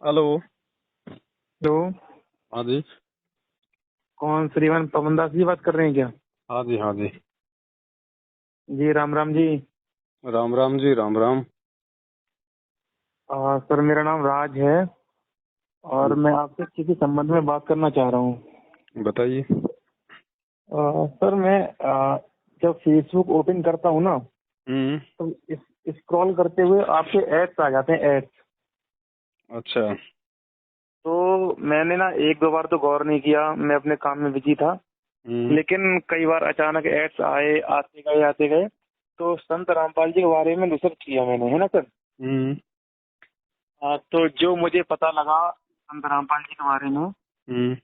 Hello. Hello. हाँ जी। कौन श्रीमान पवन दास जी बात कर रहे हैं क्या? हाँ जी, हाँ जी। जी राम राम जी। राम राम जी, राम राम। सर मेरा नाम राज है और मैं आपसे किसी संबंध में बात करना चाह रहा हूँ। बताइए। सर मैं जब फेसबुक ओपन करता हूँ ना हम्म। तो स्क्रॉल करते हुए आपके एड्स आ जाते हैं, एड्स। अच्छा। तो मैंने ना एक दो बार तो गौर नहीं किया, मैं अपने काम में बिजी था। हम्म। लेकिन कई बार अचानक एड्स आए, आते गए आते गए। तो संत रामपाल जी के बारे में रिसर्च किया मैंने, है ना सर। हम्म। तो जो मुझे पता लगा संत रामपाल जी के बारे में हम्म।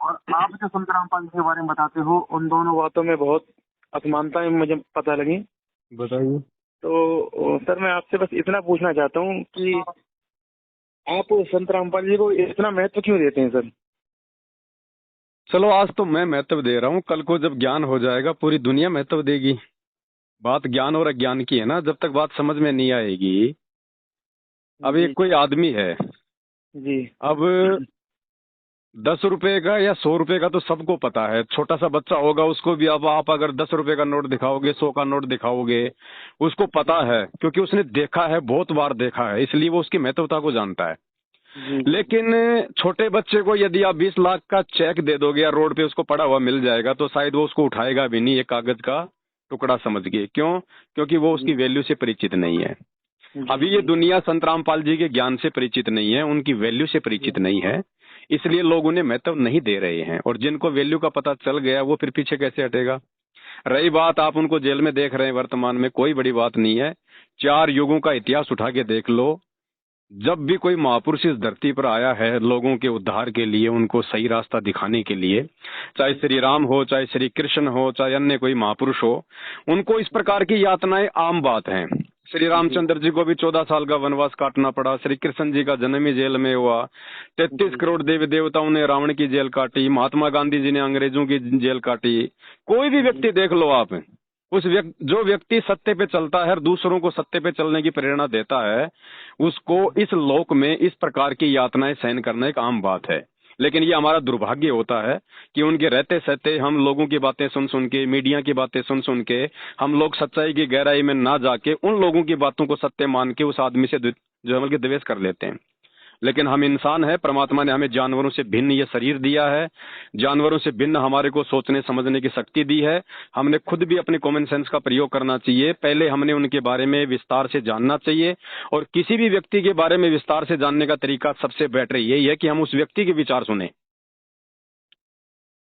और आप जो संत रामपाल जी के बारे में बताते हो, उन दोनों बातों में बहुत असमानताएं मुझे पता लगी। बताइए। तो सर मैं आपसे बस इतना पूछना चाहता हूँ कि आप संत रामपाल जी को इतना महत्व क्यों देते हैं सर? चलो, आज तो मैं महत्व दे रहा हूँ, कल को जब ज्ञान हो जाएगा पूरी दुनिया महत्व देगी। बात ज्ञान और अज्ञान की है ना, जब तक बात समझ में नहीं आएगी। अब एक जी कोई आदमी है। जी। अब 10 रुपए का या 100 रुपए का तो सबको पता है, छोटा सा बच्चा होगा उसको भी। अब आप अगर 10 रुपए का नोट दिखाओगे, 100 का नोट दिखाओगे, उसको पता है, क्योंकि उसने देखा है, बहुत बार देखा है, इसलिए वो उसकी महत्वता को जानता है। जी जी। लेकिन छोटे बच्चे को यदि आप 20 लाख का चेक दे दोगे या रोड पे उसको पड़ा हुआ मिल जाएगा, तो शायद वो उसको उठाएगा भी नहीं, एक कागज का टुकड़ा समझ के। क्यों? क्योंकि वो जी उसकी वैल्यू से परिचित नहीं है। जी अभी ये जी। दुनिया संत रामपाल जी के ज्ञान से परिचित नहीं है, उनकी वैल्यू से जी परिचित नहीं है, इसलिए लोग उन्हें महत्व नहीं दे रहे हैं। और जिनको वैल्यू का पता चल गया वो फिर पीछे कैसे हटेगा? रही बात, आप उनको जेल में देख रहे हैं वर्तमान में, कोई बड़ी बात नहीं है। 4 युगों का इतिहास उठा के देख लो, जब भी कोई महापुरुष इस धरती पर आया है लोगों के उद्धार के लिए, उनको सही रास्ता दिखाने के लिए, चाहे श्री राम हो, चाहे श्री कृष्ण हो, चाहे अन्य कोई महापुरुष हो, उनको इस प्रकार की यातनाएं आम बात हैं। श्री जी रामचंद्र जी को भी 14 साल का वनवास काटना पड़ा, श्री कृष्ण जी का जन्म ही जेल में हुआ, 33 जी करोड़ देवी देवताओं ने रावण की जेल काटी, महात्मा गांधी जी ने अंग्रेजों की जेल काटी। कोई भी जी व्यक्ति देख लो आप, जो व्यक्ति सत्य पे चलता है और दूसरों को सत्य पे चलने की प्रेरणा देता है, उसको इस लोक में इस प्रकार की यातनाएं सहन करना एक आम बात है। लेकिन ये हमारा दुर्भाग्य होता है कि उनके रहते सहते हम लोगों की बातें सुन सुन के, मीडिया की बातें सुन सुन के, हम लोग सच्चाई की गहराई में ना जाके उन लोगों की बातों को सत्य मान के उस आदमी से जो है बल्कि द्वेष कर लेते हैं। लेकिन हम इंसान हैं, परमात्मा ने हमें जानवरों से भिन्न ये शरीर दिया है, जानवरों से भिन्न हमारे को सोचने समझने की शक्ति दी है। हमने खुद भी अपने कॉमन सेंस का प्रयोग करना चाहिए। पहले हमने उनके बारे में विस्तार से जानना चाहिए, और किसी भी व्यक्ति के बारे में विस्तार से जानने का तरीका सबसे बेटर यही है कि हम उस व्यक्ति के विचार सुने।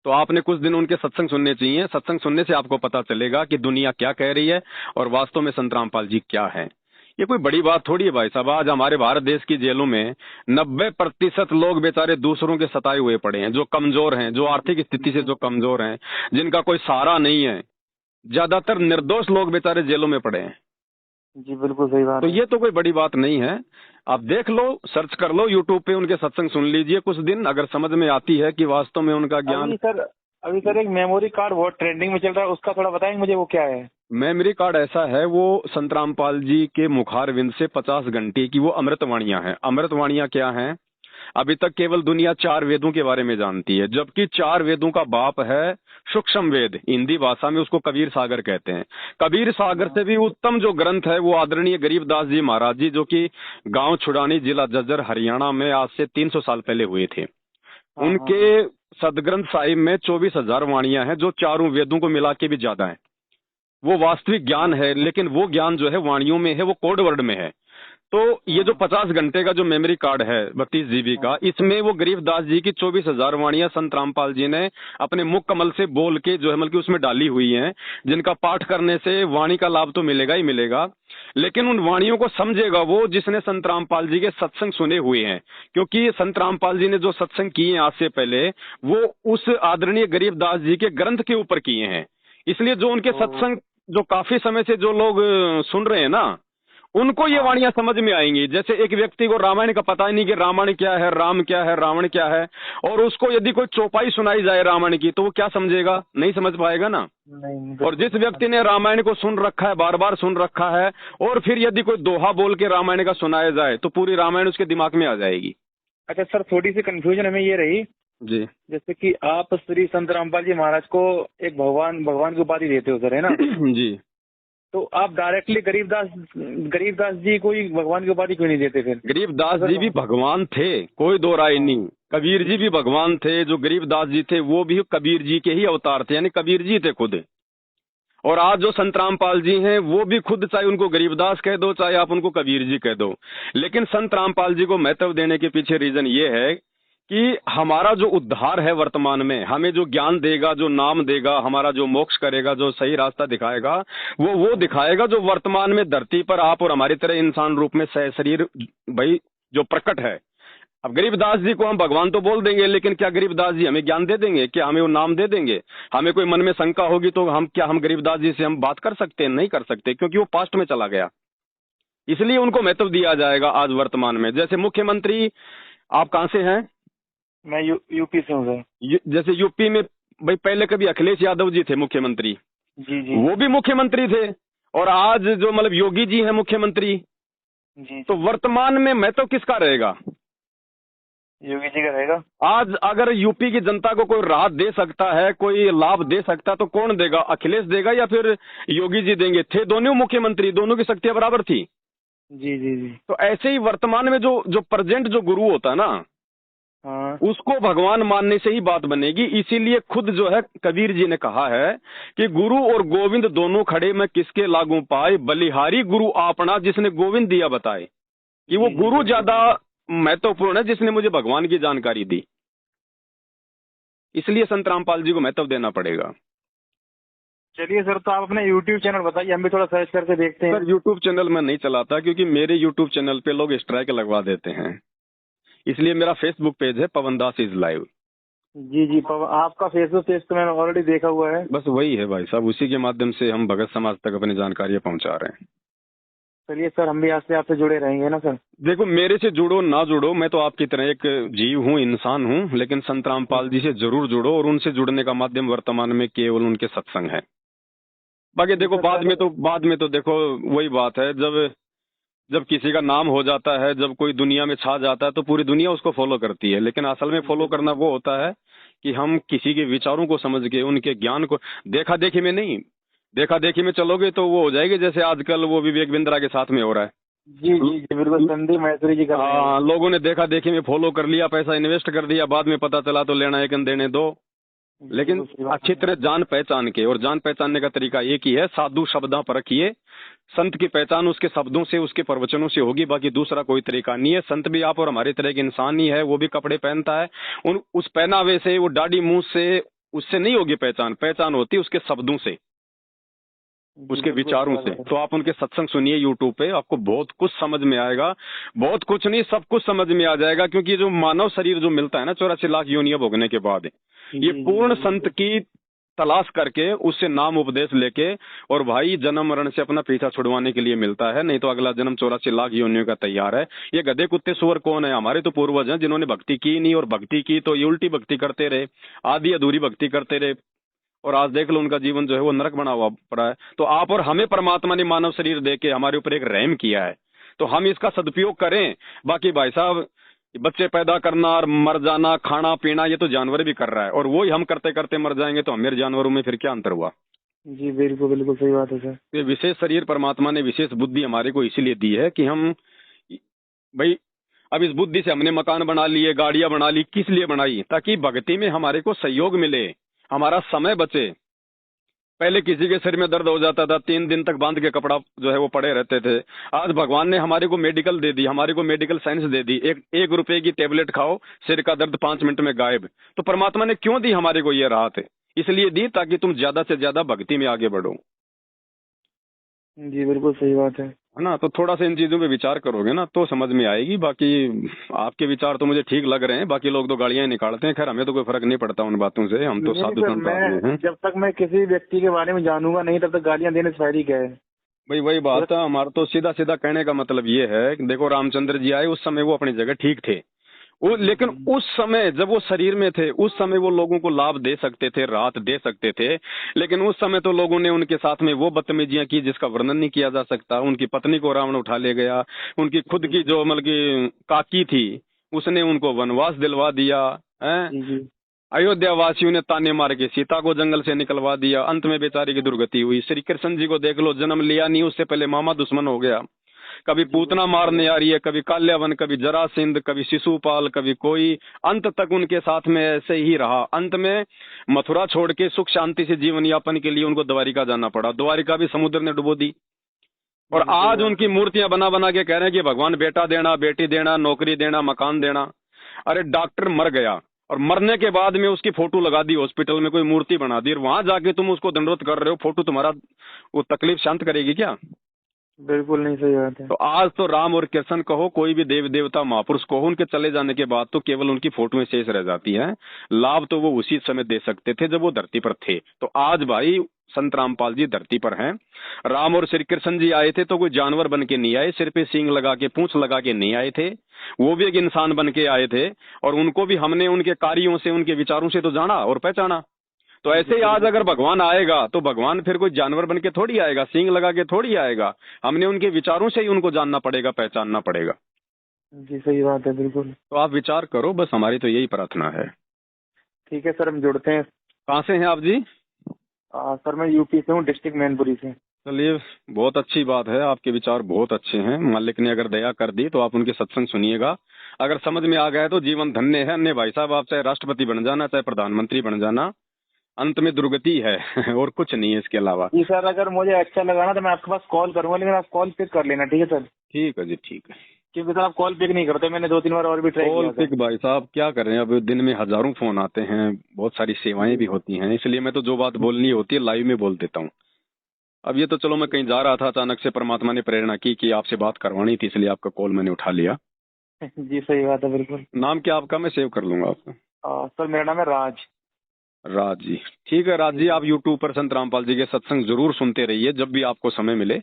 तो आपने कुछ दिन उनके सत्संग सुनने चाहिए। सत्संग सुनने से आपको पता चलेगा कि दुनिया क्या कह रही है और वास्तव में संत रामपाल जी क्या है। ये कोई बड़ी बात थोड़ी है भाई साहब। आज हमारे भारत देश की जेलों में 90% लोग बेचारे दूसरों के सताए हुए पड़े हैं, जो कमजोर हैं, जो आर्थिक स्थिति से जो कमजोर हैं, जिनका कोई सहारा नहीं है। ज्यादातर निर्दोष लोग बेचारे जेलों में पड़े हैं। जी, बिल्कुल सही तो बात है। ये तो कोई बड़ी बात नहीं है। आप देख लो, सर्च कर लो यूट्यूब पे, उनके सत्संग सुन लीजिए कुछ दिन। अगर समझ में आती है कि वास्तव में उनका ज्ञान। अभी सर अभी सर एक मेमोरी कार्ड बहुत ट्रेंडिंग में चल रहा है, उसका थोड़ा बताएंगे मुझे, वो क्या है? मेमोरी कार्ड ऐसा है, वो संत रामपाल जी के मुखारविंद से 50 घंटे की वो अमृतवाणियां हैं। अमृतवाणियां क्या हैं? अभी तक केवल दुनिया 4 वेदों के बारे में जानती है, जबकि 4 वेदों का बाप है सूक्ष्म वेद। हिंदी भाषा में उसको कबीर सागर कहते हैं। कबीर सागर से भी उत्तम जो ग्रंथ है वो आदरणीय गरीबदास जी महाराज जी, जो कि गांव छुड़ानी, जिला जज्जर, हरियाणा में आज से 300 साल पहले हुए थे। हाँ हाँ हाँ। उनके सदग्रंथ साहिब में 24,000 वाणियां हैं, जो चारों वेदों को मिला के भी ज्यादा है। वो वास्तविक ज्ञान है, लेकिन वो ज्ञान जो है वाणियों में है, वो कोड वर्ड में है। तो ये जो हाँ 50 घंटे का जो मेमोरी कार्ड है 32 जीबी हाँ का, इसमें वो गरीबदास जी की 24,000 वाणियां संत रामपाल जी ने अपने मुख कमल से बोल के जो है बल्कि उसमें डाली हुई हैं, जिनका पाठ करने से वाणी का लाभ तो मिलेगा ही मिलेगा। लेकिन उन वाणियों को समझेगा वो जिसने संत रामपाल जी के सत्संग सुने हुए हैं, क्योंकि संत रामपाल जी ने जो सत्संग किए हैं आज से पहले, वो उस आदरणीय गरीबदास जी के ग्रंथ के ऊपर किए हैं। इसलिए जो उनके तो सत्संग जो काफी समय से जो लोग सुन रहे हैं ना, उनको ये हाँ वाणियां समझ में आएंगी। जैसे एक व्यक्ति को रामायण का पता ही नहीं कि रामायण क्या है, राम क्या है, रावण क्या है, और उसको यदि कोई चौपाई सुनाई जाए रामायण की, तो वो क्या समझेगा? नहीं समझ पाएगा ना। नहीं, और बिल्कुल जिस नहीं व्यक्ति ने समझ। रामायण को सुन रखा है, बार बार सुन रखा है, और फिर यदि कोई दोहा बोल के रामायण का सुनाया जाए, तो पूरी रामायण उसके दिमाग में आ जाएगी। अच्छा सर, थोड़ी सी कंफ्यूजन हमें ये रही, जी। जैसे कि आप श्री संत रामपाल जी महाराज को एक भगवान की उपाधि देते हो सर, है ना? जी। तो आप डायरेक्टली गरीबदास जी को ही भगवान की उपाधि क्यों नहीं देते फिर? गरीबदास जी भी भगवान थे, कोई दो राय नहीं। कबीर जी भी भगवान थे। जो गरीबदास जी थे वो भी कबीर जी के ही अवतार थे, यानी कबीर जी थे खुद। और आज जो संत रामपाल जी हैं वो भी खुद, चाहे उनको गरीबदास कह दो चाहे आप उनको कबीर जी कह दो, लेकिन संत रामपाल जी को महत्व देने के पीछे रीजन ये है कि हमारा जो उद्धार है वर्तमान में, हमें जो ज्ञान देगा, जो नाम देगा, हमारा जो मोक्ष करेगा, जो सही रास्ता दिखाएगा, वो दिखाएगा जो वर्तमान में धरती पर आप और हमारी तरह इंसान रूप में सशरीर भाई जो प्रकट है। अब गरीबदास जी को हम भगवान तो बोल देंगे, लेकिन क्या गरीबदास जी हमें ज्ञान दे देंगे? क्या हमें वो नाम दे देंगे? हमें कोई मन में शंका होगी तो हम गरीबदास जी से हम बात कर सकते हैं? नहीं कर सकते, क्योंकि वो पास्ट में चला गया। इसलिए उनको महत्व दिया जाएगा आज वर्तमान में। जैसे मुख्यमंत्री, आप कहाँ से हैं? मैं यूपी से हूँ सर। जैसे यूपी में भाई पहले कभी अखिलेश यादव जी थे मुख्यमंत्री, जी जी। वो भी मुख्यमंत्री थे। और आज जो मतलब योगी जी हैं मुख्यमंत्री, जी। तो वर्तमान में महत्व किसका रहेगा? योगी जी का रहेगा। आज अगर यूपी की जनता को कोई राहत दे सकता है, कोई लाभ दे सकता है, तो कौन देगा? अखिलेश देगा या फिर योगी जी देंगे? थे दोनों मुख्यमंत्री, दोनों की शक्तियां बराबर थी। जी जी जी। तो ऐसे ही वर्तमान में जो जो प्रेजेंट जो गुरु होता है ना, हाँ। उसको भगवान मानने से ही बात बनेगी। इसीलिए खुद जो है कबीर जी ने कहा है कि गुरु और गोविंद दोनों खड़े मैं किसके लागू पाए, बलिहारी गुरु आपना जिसने गोविंद दिया बताए। कि वो गुरु ज्यादा महत्वपूर्ण है जिसने मुझे भगवान की जानकारी दी। इसलिए संत रामपाल जी को महत्व देना पड़ेगा। चलिए सर, तो आप अपना यूट्यूब चैनल बताइए, हम भी थोड़ा सर्च करके देखते हैं। सर यूट्यूब चैनल मैं नहीं चलाता, क्योंकि मेरे यूट्यूब चैनल पे लोग स्ट्राइक लगवा देते हैं। इसलिए मेरा फेसबुक पेज है पवन दास इज लाइव। जी जी, आपका फेसबुक पेज तो मैंने ऑलरेडी देखा हुआ है। बस वही है भाई साहब, उसी के माध्यम से हम भगत समाज तक अपनी जानकारियां पहुंचा रहे हैं। चलिए सर, हम भी आज से आपसे जुड़े रहेंगे ना सर। देखो, मेरे से जुड़ो ना जुड़ो, मैं तो आपकी तरह एक जीव हूँ, इंसान हूँ, लेकिन संत रामपाल जी से जरूर जुड़ो। और उनसे जुड़ने का माध्यम वर्तमान में केवल उनके सत्संग है। बाकी देखो बाद में तो देखो वही बात है, जब जब किसी का नाम हो जाता है, जब कोई दुनिया में छा जाता है तो पूरी दुनिया उसको फॉलो करती है। लेकिन असल में फॉलो करना वो होता है कि हम किसी के विचारों को समझ के, उनके ज्ञान को, देखा देखी में नहीं। देखा देखी में चलोगे तो वो हो जाएगी जैसे आजकल वो विवेक बिंद्रा के साथ में हो रहा है। जी जी जी, बिल्कुल संदीप महेश्वरी जी का। हाँ, लोगों ने देखा देखी में फॉलो कर लिया, पैसा इन्वेस्ट कर दिया, बाद में पता चला तो लेना एक देने दो। लेकिन अच्छी तरह जान पहचान के, और जान पहचानने का तरीका एक ही है, साधु शब्दा परखिए। संत की पहचान उसके शब्दों से, उसके प्रवचनों से होगी, बाकी दूसरा कोई तरीका नहीं है। संत भी आप और हमारी तरह के इंसान ही है, वो भी कपड़े पहनता है। उस पहनावे से, वो दाढ़ी मुंह से, उससे नहीं होगी पहचान। पहचान होती है उसके शब्दों से, उसके विचारों से। तो आप उनके सत्संग सुनिए यूट्यूब पे, आपको बहुत कुछ समझ में आएगा। बहुत कुछ नहीं, सब कुछ समझ में आ जाएगा। क्योंकि जो मानव शरीर जो मिलता है ना 84 लाख योनियां भोगने के बाद, ये पूर्ण संत की तलाश करके, उससे नाम उपदेश लेके, और भाई जन्म मरण से अपना पीछा छुड़वाने के लिए मिलता है। नहीं तो अगला जन्म 84 लाख योनियों का तैयार है। ये गधे कुत्ते सुअर कौन है? हमारे तो पूर्वज हैं जिन्होंने भक्ति की नहीं, और भक्ति की तो ये उल्टी भक्ति करते रहे, आधी अधूरी भक्ति करते रहे, और आज देख लो उनका जीवन जो है वो नरक बना हुआ पड़ा है। तो आप और हमें परमात्मा ने मानव शरीर दे के हमारे ऊपर एक रहम किया है, तो हम इसका सदुपयोग करें। बाकी भाई साहब, बच्चे पैदा करना और मर जाना, खाना पीना, ये तो जानवर भी कर रहा है, और वही हम करते करते मर जाएंगे, तो हमें जानवरों में फिर क्या अंतर हुआ? जी बिल्कुल बिल्कुल सही बात है सर। ये विशेष शरीर परमात्मा ने विशेष बुद्धि हमारे को इसीलिए दी है कि हम भाई, अब इस बुद्धि से हमने मकान बना लिए, गाड़ियां बना ली, किस लिए बनाई? ताकि भक्ति में हमारे को सहयोग मिले, हमारा समय बचे। पहले किसी के सिर में दर्द हो जाता था, 3 दिन तक बांध के कपड़ा जो है वो पड़े रहते थे। आज भगवान ने हमारे को मेडिकल दे दी, हमारे को मेडिकल साइंस दे दी। एक रुपए की टेबलेट खाओ, सिर का दर्द 5 मिनट में गायब। तो परमात्मा ने क्यों दी हमारे को ये राहत? इसलिए दी ताकि तुम ज्यादा से ज्यादा भक्ति में आगे बढ़ो। जी बिल्कुल सही बात है ना? तो थोड़ा सा इन चीजों पे विचार करोगे ना तो समझ में आएगी। बाकी आपके विचार तो मुझे ठीक लग रहे हैं, बाकी लोग तो गालियां निकालते हैं। खैर, हमें तो कोई फर्क नहीं पड़ता उन बातों से, हम तो साधु संत आदमी हैं। जब तक मैं किसी व्यक्ति के बारे में जानूंगा नहीं, तब तक गालियां देने से फायदा क्या है? भाई वही बात है, हमारा तो सीधा सीधा कहने का मतलब ये है कि देखो, रामचंद्र जी आए, उस समय वो अपनी जगह ठीक थे। लेकिन उस समय जब वो शरीर में थे, उस समय वो लोगों को लाभ दे सकते थे, राहत दे सकते थे। लेकिन उस समय तो लोगों ने उनके साथ में वो बदतमीजियां की जिसका वर्णन नहीं किया जा सकता। उनकी पत्नी को रावण उठा ले गया, उनकी खुद की जो मतलब की काकी थी उसने उनको वनवास दिलवा दिया है। जी जी। अयोध्या वासियों ने ताने मार के सीता को जंगल से निकलवा दिया, अंत में बेचारी की दुर्गति हुई। श्री कृष्ण जी को देख लो, जन्म लिया नहीं, उससे पहले मामा दुश्मन हो गया। कभी पूतना मारने आ रही है, कभी काल्यावन, कभी जरासिंध, कभी शिशुपाल, कभी कोई। अंत तक उनके साथ में ऐसे ही रहा। अंत में मथुरा छोड़ के सुख शांति से जीवन यापन के लिए उनको द्वारिका जाना पड़ा। द्वारिका भी समुद्र ने डुबो दी। और जी, सही आज बात उनकी है। मूर्तियां बना बना के कह रहे हैं कि भगवान बेटा देना, बेटी देना, नौकरी देना, मकान देना। अरे डॉक्टर मर गया और मरने के बाद में उसकी फोटो लगा दी हॉस्पिटल में, कोई मूर्ति बना दी, और वहां जाके तुम उसको दंडवत कर रहे हो। फोटो तुम्हारा वो तकलीफ शांत करेगी क्या? बिल्कुल नहीं, सही बात है। तो आज तो राम और कृष्ण कहो, कोई भी देव देवता महापुरुष कहो, उनके चले जाने के बाद तो केवल उनकी फोटोएं शेष रह जाती हैं। लाभ तो वो उसी समय दे सकते थे जब वो धरती पर थे। तो आज भाई संत रामपाल जी धरती पर हैं। राम और श्री कृष्ण जी आए थे तो कोई जानवर बन के नहीं आए, सिर पे सींग लगा के पूंछ लगा के नहीं आए थे। वो भी एक इंसान बन के आए थे, और उनको भी हमने उनके कार्यों से, उनके विचारों से तो जाना और पहचाना। तो ऐसे ही आज अगर भगवान आएगा तो भगवान फिर कोई जानवर बन के थोड़ी आएगा, सींग लगा के थोड़ी आएगा। हमने उनके विचारों से ही उनको जानना पड़ेगा, पहचानना पड़ेगा। जी, सही बात है, बिल्कुल। तो आप विचार करो, बस हमारी तो यही प्रार्थना है। ठीक है सर, हम जुड़ते हैं। कहाँ से हैं आप जी? सर मैं यूपी से हूँ, डिस्ट्रिक्ट मैनपुरी से। चलिए, बहुत अच्छी बात है, आपके विचार बहुत अच्छे हैं। मालिक ने अगर दया कर दी तो आप उनके सत्संग सुनिएगा। अगर समझ में आ गया तो जीवन धन्य है। अन्य भाई साहब, आप चाहे राष्ट्रपति बन जाना, चाहे प्रधानमंत्री बन जाना, अंत में दुर्गति है और कुछ नहीं है इसके अलावा। जी सर, अगर मुझे अच्छा लगा ना तो मैं आपके पास कॉल करूंगा, लेकिन आप कॉल पिक कर लेना, ठीक है सर? ठीक है जी, ठीक है। क्योंकि सर आप कॉल पिक नहीं करते, मैंने 2-3 बार और भी ट्राई कॉल किया था। पिक भाई साहब क्या कर रहे हैं, अब दिन में हजारों फोन आते हैं, बहुत सारी सेवाएं भी होती हैं, इसलिए मैं तो जो बात बोलनी होती है लाइव में बोल देता हूँ। अब ये तो चलो, मैं कहीं जा रहा था, अचानक से परमात्मा ने प्रेरणा की कि आपसे बात करवानी थी, इसलिए आपका कॉल मैंने उठा लिया। जी, सही बात है, बिल्कुल। नाम क्या आपका? मैं सेव कर लूंगा आपका। सर मेरा नाम है राज। राज जी, ठीक है राज जी, आप यूट्यूब पर संत रामपाल जी के सत्संग जरूर सुनते रहिए जब भी आपको समय मिले,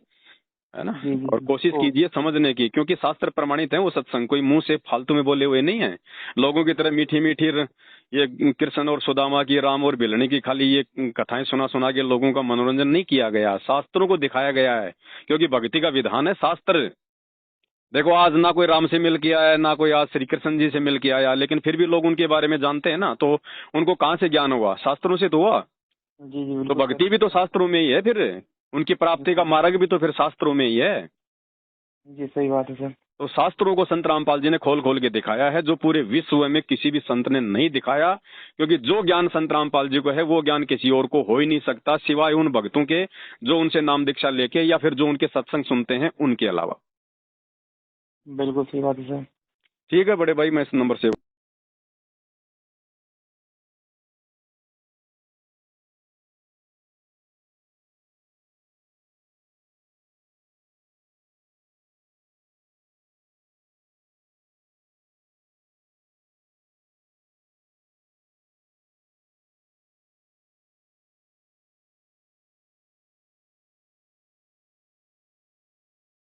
है ना। जी जी और जी। कोशिश कीजिए समझने की, क्योंकि शास्त्र प्रमाणित है वो सत्संग, कोई मुंह से फालतू में बोले हुए नहीं है। लोगों की तरह मीठी मीठी ये कृष्ण और सुदामा की, राम और भिलनी की खाली ये कथाएं सुना सुना के लोगों का मनोरंजन नहीं किया गया, शास्त्रों को दिखाया गया है। क्योंकि भक्ति का विधान है शास्त्र। देखो, आज ना कोई राम से मिल के आया, ना कोई आज श्री कृष्ण जी से मिल के आया, लेकिन फिर भी लोग उनके बारे में जानते हैं ना। तो उनको कहाँ से ज्ञान हुआ? शास्त्रों से तो हुआ। जी जी, तो बिल्कुल भक्ति सर। भी तो शास्त्रों में ही है, फिर उनकी प्राप्ति का मार्ग भी तो फिर शास्त्रों में ही है। जी, सही बात है सर। तो शास्त्रों को संत रामपाल जी ने खोल खोल के दिखाया है, जो पूरे विश्व में किसी भी संत ने नहीं दिखाया। क्योंकि जो ज्ञान संत रामपाल जी को है वो ज्ञान किसी और को हो ही नहीं सकता, सिवाय उन भक्तों के जो उनसे नाम दीक्षा लेके या फिर जो उनके सत्संग सुनते हैं, उनके अलावा। बिल्कुल सही बात है सर। ठीक है बड़े भाई, मैं इस नंबर से